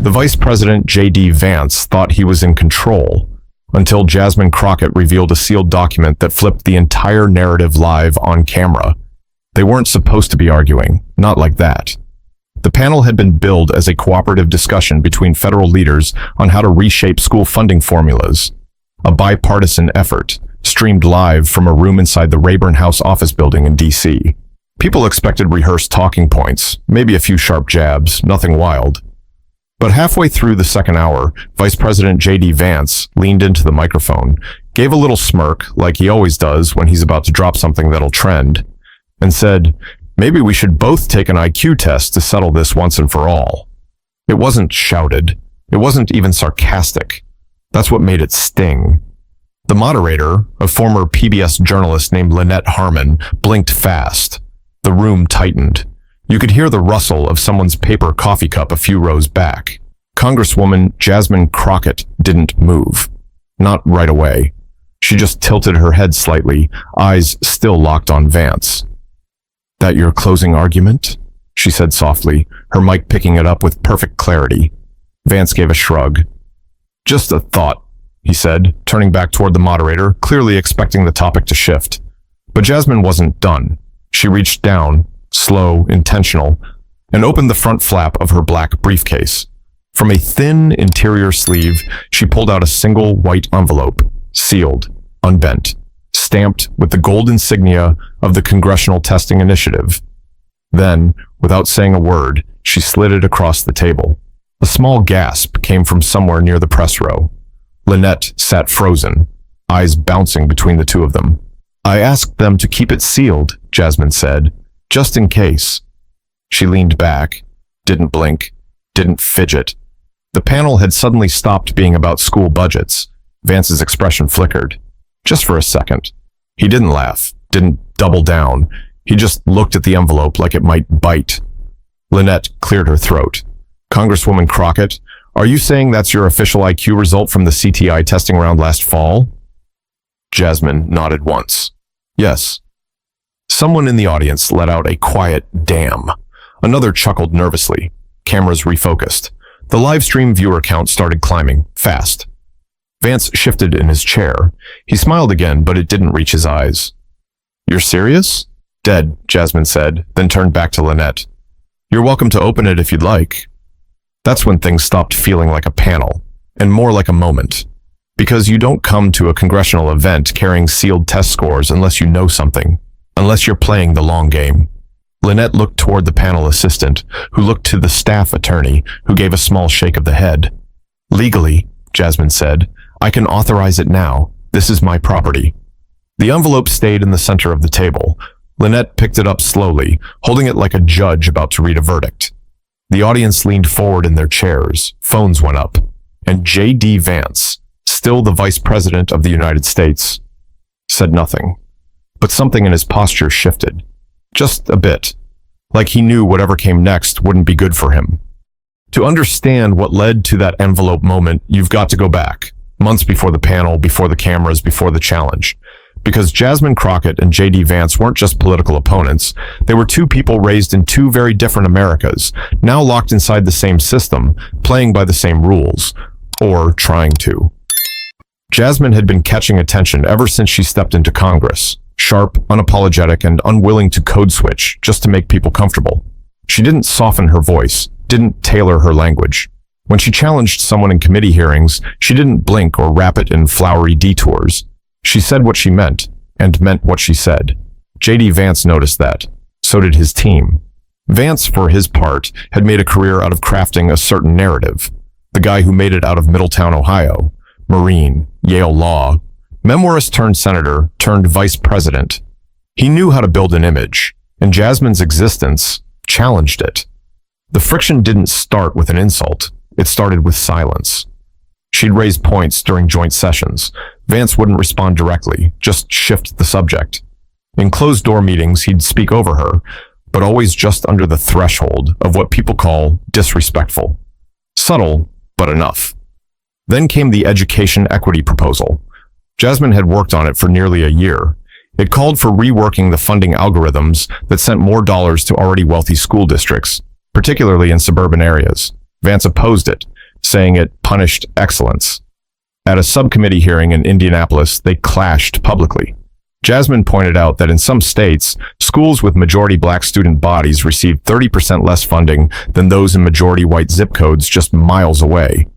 The vice president, J.D. Vance, thought he was in control, until Jasmine Crockett revealed a sealed document that flipped the entire narrative live on camera. They weren't supposed to be arguing, not like that. The panel had been billed as a cooperative discussion between federal leaders on how to reshape school funding formulas, a bipartisan effort, streamed live from a room inside the Rayburn House office building in D.C. People expected rehearsed talking points, maybe a few sharp jabs, nothing wild. But halfway through the second hour, Vice President J.D. Vance leaned into the microphone, gave a little smirk, like he always does when he's about to drop something that'll trend, and said, "Maybe we should both take an IQ test to settle this once and for all." It wasn't shouted. It wasn't even sarcastic. That's what made it sting. The moderator, a former PBS journalist named Lynette Harmon, blinked fast. The room tightened. You could hear the rustle of someone's paper coffee cup a few rows back. Congresswoman Jasmine Crockett didn't move. Not right away. She just tilted her head slightly, eyes still locked on Vance. "That your closing argument?" she said softly, her mic picking it up with perfect clarity. Vance gave a shrug. "Just a thought," he said, turning back toward the moderator, clearly expecting the topic to shift. But Jasmine wasn't done. She reached down, slow, intentional, and opened the front flap of her black briefcase. From a thin interior sleeve, she pulled out a single white envelope, sealed, unbent, stamped with the gold insignia of the Congressional Testing Initiative. Then, without saying a word, she slid it across the table. A small gasp came from somewhere near the press row. Lynette sat frozen, eyes bouncing between the two of them. "I asked them to keep it sealed," Jasmine said, "just in case." She leaned back, didn't blink, didn't fidget. The panel had suddenly stopped being about school budgets. Vance's expression flickered. Just for a second. He didn't laugh, didn't double down. He just looked at the envelope like it might bite. Lynette cleared her throat. "Congresswoman Crockett, are you saying that's your official IQ result from the CTI testing round last fall?" Jasmine nodded once. "Yes." Someone in the audience let out a quiet damn. Another chuckled nervously. Cameras refocused. The live stream viewer count started climbing, fast. Vance shifted in his chair. He smiled again, but it didn't reach his eyes. "You're serious?" "Dead," Jasmine said, then turned back to Lynette. "You're welcome to open it if you'd like." That's when things stopped feeling like a panel, and more like a moment. Because you don't come to a congressional event carrying sealed test scores unless you know something, unless you're playing the long game. Lynette looked toward the panel assistant, who looked to the staff attorney, who gave a small shake of the head. "Legally," Jasmine said, "I can authorize it now. This is my property." The envelope stayed in the center of the table. Lynette picked it up slowly, holding it like a judge about to read a verdict. The audience leaned forward in their chairs, phones went up, and J.D. Vance, still the Vice President of the United States, said nothing. But something in his posture shifted. Just a bit. Like he knew whatever came next wouldn't be good for him. To understand what led to that envelope moment, you've got to go back. Months before the panel, before the cameras, before the challenge. Because Jasmine Crockett and J.D. Vance weren't just political opponents. They were two people raised in two very different Americas, now locked inside the same system, playing by the same rules. Or trying to. Jasmine had been catching attention ever since she stepped into Congress. Sharp, unapologetic, and unwilling to code switch just to make people comfortable. She didn't soften her voice, didn't tailor her language. When she challenged someone in committee hearings, she didn't blink or wrap it in flowery detours. She said what she meant, and meant what she said. J.D. Vance noticed that. So did his team. Vance, for his part, had made a career out of crafting a certain narrative. The guy who made it out of Middletown, Ohio. Marine, Yale Law. Memoirist turned senator, turned vice president. He knew how to build an image, and Jasmine's existence challenged it. The friction didn't start with an insult. It started with silence. She'd raise points during joint sessions. Vance wouldn't respond directly, just shift the subject. In closed-door meetings, he'd speak over her, but always just under the threshold of what people call disrespectful. Subtle, but enough. Then came the education equity proposal. Jasmine had worked on it for nearly a year. It called for reworking the funding algorithms that sent more dollars to already wealthy school districts, particularly in suburban areas. Vance opposed it, saying it punished excellence. At a subcommittee hearing in Indianapolis, they clashed publicly. Jasmine pointed out that in some states, schools with majority black student bodies received 30% less funding than those in majority white zip codes just miles away.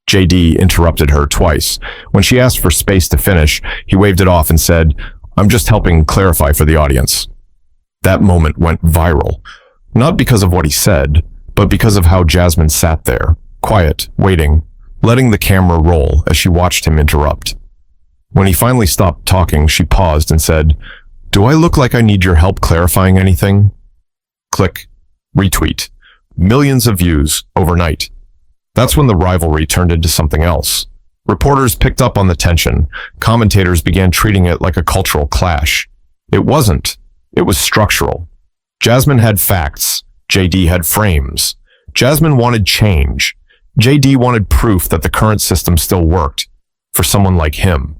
JD interrupted her twice. When she asked for space to finish, he waved it off and said, "I'm just helping clarify for the audience." That moment went viral, not because of what he said, but because of how Jasmine sat there, quiet, waiting, letting the camera roll as she watched him interrupt. When he finally stopped talking, she paused and said, "Do I look like I need your help clarifying anything?" Click. Retweet. Millions of views overnight. That's when the rivalry turned into something else. Reporters picked up on the tension. Commentators began treating it like a cultural clash. It wasn't. It was structural. Jasmine had facts. JD had frames. Jasmine wanted change. JD wanted proof that the current system still worked for someone like him.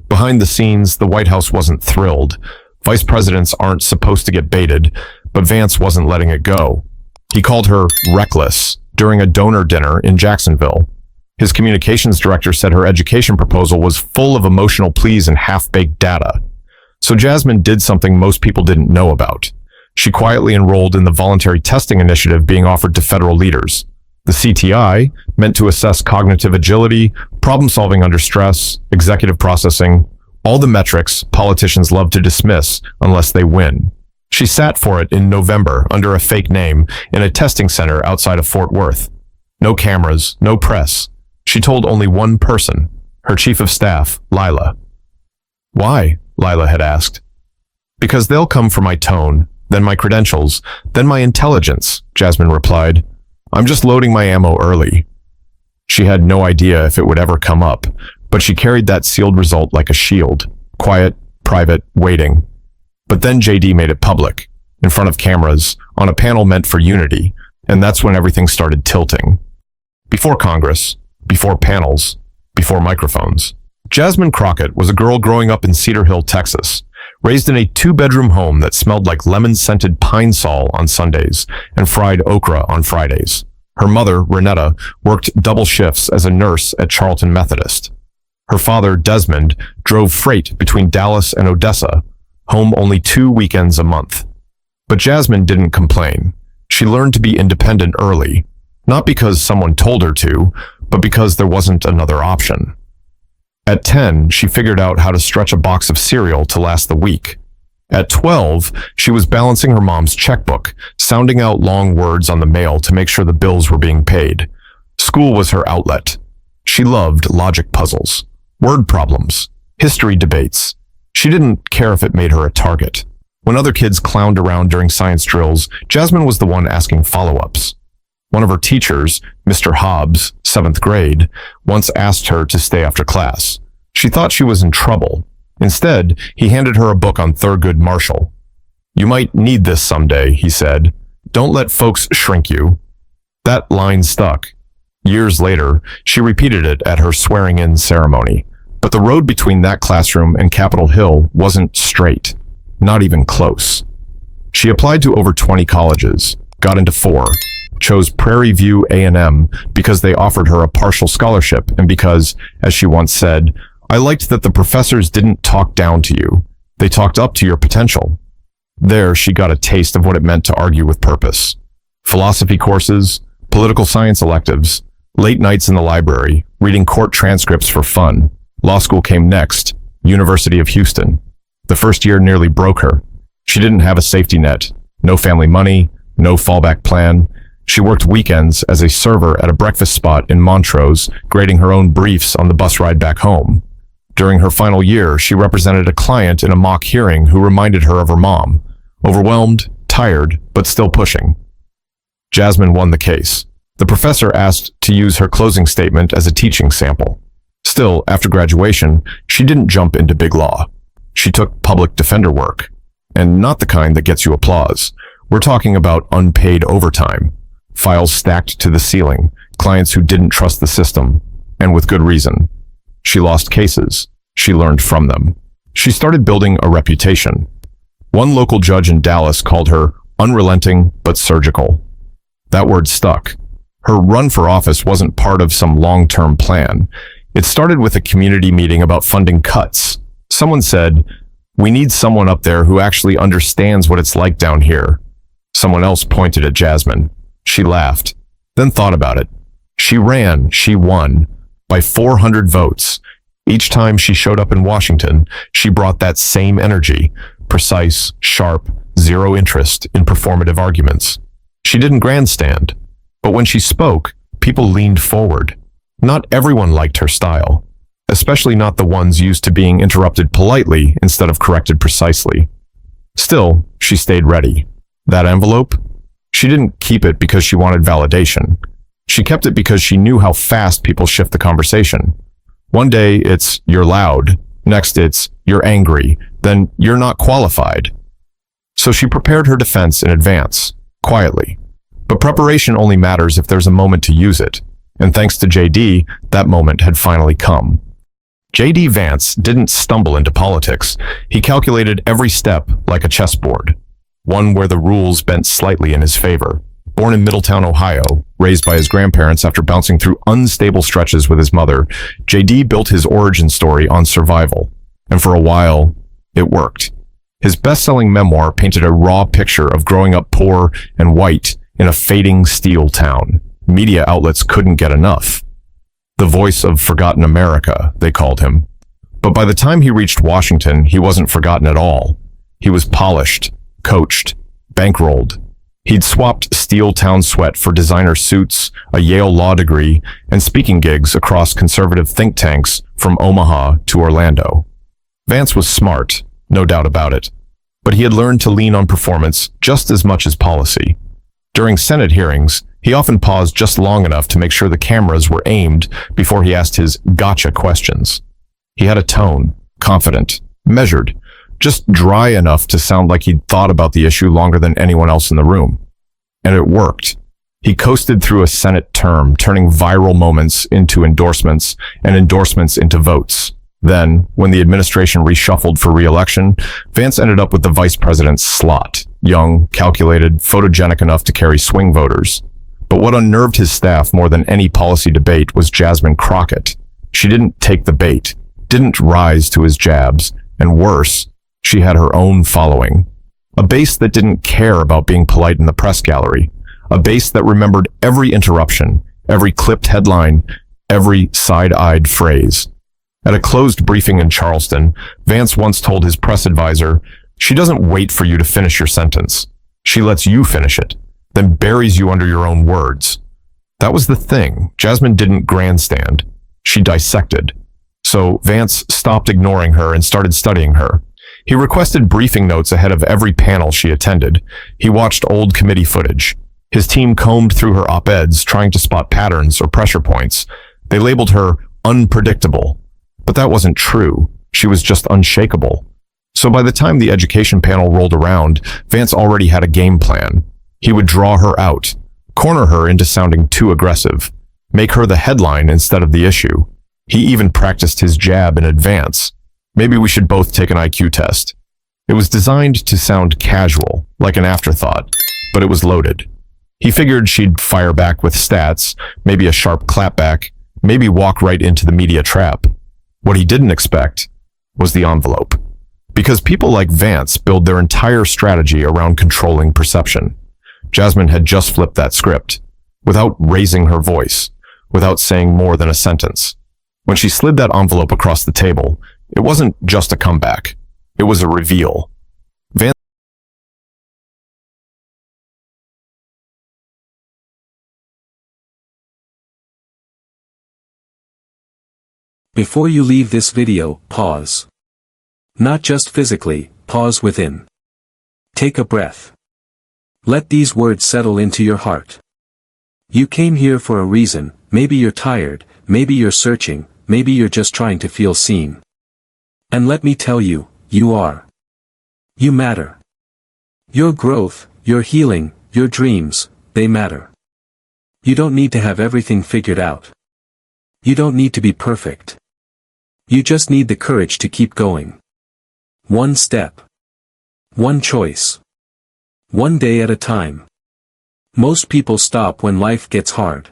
Behind the scenes, the White House wasn't thrilled. Vice presidents aren't supposed to get baited, but Vance wasn't letting it go. He called her reckless during a donor dinner in Jacksonville. His communications director said her education proposal was full of emotional pleas and half-baked data. So Jasmine did something most people didn't know about. She quietly enrolled in the voluntary testing initiative being offered to federal leaders. The CTI, meant to assess cognitive agility, problem-solving under stress, executive processing, all the metrics politicians love to dismiss unless they win. She sat for it in November under a fake name in a testing center outside of Fort Worth. No cameras, no press. She told only one person, her chief of staff, Lila. "Why?" Lila had asked. "Because they'll come for my tone, then my credentials, then my intelligence," Jasmine replied. "I'm just loading my ammo early." She had no idea if it would ever come up, but she carried that sealed result like a shield. Quiet, private, waiting. But then JD made it public, in front of cameras, on a panel meant for unity, and that's when everything started tilting. Before Congress, before panels, before microphones. Jasmine Crockett was a girl growing up in Cedar Hill, Texas, raised in a two-bedroom home that smelled like lemon-scented pine sol on Sundays and fried okra on Fridays. Her mother, Renetta, worked double shifts as a nurse at Charlton Methodist. Her father, Desmond, drove freight between Dallas and Odessa, home only 2 weekends a month. But Jasmine didn't complain. She learned to be independent early, not because someone told her to, but because there wasn't another option. At 10, she figured out how to stretch a box of cereal to last the week. At 12, she was balancing her mom's checkbook, sounding out long words on the mail to make sure the bills were being paid. School was her outlet. She loved logic puzzles, word problems, history debates. She didn't care if it made her a target. When other kids clowned around during science drills, Jasmine was the one asking follow-ups. One of her teachers, Mr. Hobbs, 7th grade, once asked her to stay after class. She thought she was in trouble. Instead, he handed her a book on Thurgood Marshall. "You might need this someday," he said. "Don't let folks shrink you." That line stuck. Years later, she repeated it at her swearing-in ceremony. But the road between that classroom and Capitol Hill wasn't straight, not even close. She applied to over 20 colleges, got into 4, chose Prairie View A&M because they offered her a partial scholarship and because, as she once said, "I liked that the professors didn't talk down to you. They talked up to your potential." There, she got a taste of what it meant to argue with purpose. Philosophy courses, political science electives, late nights in the library, reading court transcripts for fun. Law school came next, University of Houston. The first year nearly broke her. She didn't have a safety net, no family money, no fallback plan. She worked weekends as a server at a breakfast spot in Montrose, grading her own briefs on the bus ride back home. During her final year, she represented a client in a mock hearing who reminded her of her mom. Overwhelmed, tired, but still pushing. Jasmine won the case. The professor asked to use her closing statement as a teaching sample. Still, after graduation, she didn't jump into big law. She took public defender work. And not the kind that gets you applause. We're talking about unpaid overtime. Files stacked to the ceiling, clients who didn't trust the system, and with good reason. She lost cases. She learned from them. She started building a reputation. One local judge in Dallas called her unrelenting but surgical. That word stuck. Her run for office wasn't part of some long-term plan. It started with a community meeting about funding cuts. Someone said, "We need someone up there who actually understands what it's like down here." Someone else pointed at Jasmine. She laughed, then thought about it. She ran, she won, by 400 votes. Each time she showed up in Washington, she brought that same energy, precise, sharp, zero interest in performative arguments. She didn't grandstand, but when she spoke, people leaned forward. Not everyone liked her style, especially not the ones used to being interrupted politely instead of corrected precisely. Still, she stayed ready. That envelope? She didn't keep it because she wanted validation. She kept it because she knew how fast people shift the conversation. One day it's, "You're loud." Next it's, "You're angry." Then, "You're not qualified." So she prepared her defense in advance, quietly. But preparation only matters if there's a moment to use it. And thanks to JD, that moment had finally come. JD Vance didn't stumble into politics. He calculated every step like a chessboard, one where the rules bent slightly in his favor. Born in Middletown, Ohio, raised by his grandparents after bouncing through unstable stretches with his mother, JD built his origin story on survival. And for a while, it worked. His best-selling memoir painted a raw picture of growing up poor and white in a fading steel town. Media outlets couldn't get enough. The voice of forgotten America, they called him. But by the time he reached Washington, he wasn't forgotten at all. He was polished, coached, bankrolled. He'd swapped steel town sweat for designer suits, a Yale law degree, and speaking gigs across conservative think tanks from Omaha to Orlando. Vance was smart, no doubt about it, but he had learned to lean on performance just as much as policy. During Senate hearings, he often paused just long enough to make sure the cameras were aimed before he asked his gotcha questions. He had a tone, confident, measured, just dry enough to sound like he'd thought about the issue longer than anyone else in the room. And it worked. He coasted through a Senate term, turning viral moments into endorsements and endorsements into votes. Then, when the administration reshuffled for re-election, Vance ended up with the vice president's slot, young, calculated, photogenic enough to carry swing voters. But what unnerved his staff more than any policy debate was Jasmine Crockett. She didn't take the bait, didn't rise to his jabs, and worse, she had her own following. A base that didn't care about being polite in the press gallery. A base that remembered every interruption, every clipped headline, every side-eyed phrase. At a closed briefing in Charleston, Vance once told his press advisor, "She doesn't wait for you to finish your sentence. She lets you finish it, then buries you under your own words." That was the thing. Jasmine didn't grandstand. She dissected. So Vance stopped ignoring her and started studying her. He requested briefing notes ahead of every panel she attended. He watched old committee footage. His team combed through her op-eds, trying to spot patterns or pressure points. They labeled her unpredictable. But that wasn't true. She was just unshakable. So by the time the education panel rolled around, Vance already had a game plan. He would draw her out, corner her into sounding too aggressive, make her the headline instead of the issue. He even practiced his jab in advance. Maybe we should both take an IQ test. It was designed to sound casual, like an afterthought, but it was loaded. He figured she'd fire back with stats, maybe a sharp clapback, maybe walk right into the media trap. What he didn't expect was the envelope. Because people like Vance build their entire strategy around controlling perception. Jasmine had just flipped that script, without raising her voice, without saying more than a sentence. When she slid that envelope across the table, it wasn't just a comeback. It was a reveal. Vance Before you leave this video, pause. Not just physically, pause within. Take a breath. Let these words settle into your heart. You came here for a reason. Maybe you're tired, maybe you're searching, maybe you're just trying to feel seen. And let me tell you, you are. You matter. Your growth, your healing, your dreams, they matter. You don't need to have everything figured out. You don't need to be perfect. You just need the courage to keep going. One step. One choice. One day at a time. Most people stop when life gets hard.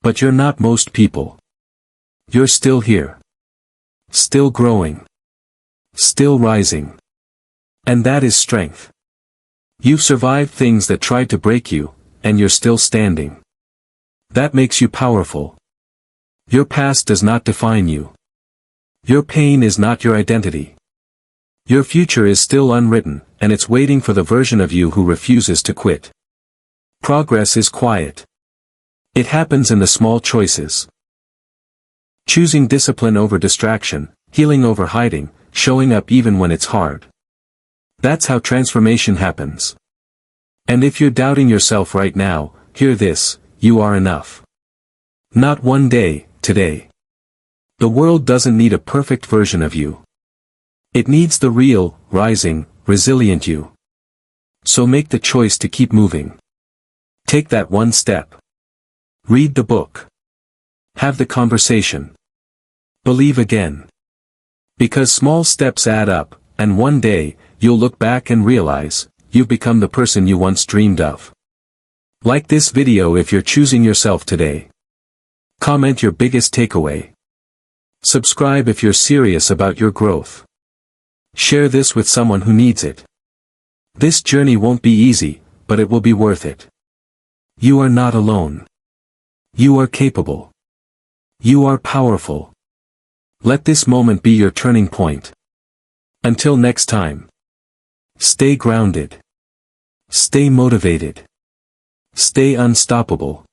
But you're not most people. You're still here. Still growing. Still rising. And that is strength. You've survived things that tried to break you, and you're still standing. That makes you powerful. Your past does not define you. Your pain is not your identity. Your future is still unwritten, and it's waiting for the version of you who refuses to quit. Progress is quiet. It happens in the small choices. Choosing discipline over distraction, healing over hiding, showing up even when it's hard. That's how transformation happens. And if you're doubting yourself right now, hear this: you are enough. Not one day, today. The world doesn't need a perfect version of you. It needs the real, rising, resilient you. So make the choice to keep moving. Take that one step. Read the book. Have the conversation. Believe again. Because small steps add up, and one day, you'll look back and realize, you've become the person you once dreamed of. Like this video if you're choosing yourself today. Comment your biggest takeaway. Subscribe if you're serious about your growth. Share this with someone who needs it. This journey won't be easy, but it will be worth it. You are not alone. You are capable. You are powerful. Let this moment be your turning point. Until next time. Stay grounded. Stay motivated. Stay unstoppable.